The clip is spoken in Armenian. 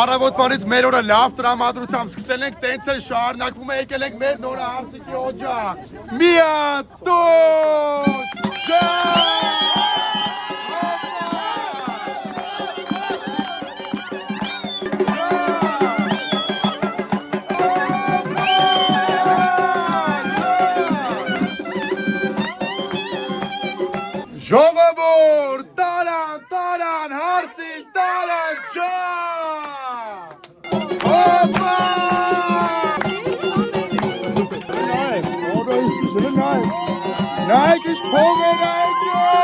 Առավոտվանից մեր օրը լավ տրամադրությամբ սկսել ենք տենցել, շարունակվում է, եկել ենք մեր նորը հարսիկի օջախ։ Միատ տոտ ջան։ Ժողովուրդ, տարան, հարսիկ, տարան ջան։ Հոպա։ Նայեք, օրոյսի շրը նայեք։ Նայեք, իշ փող է նայեք։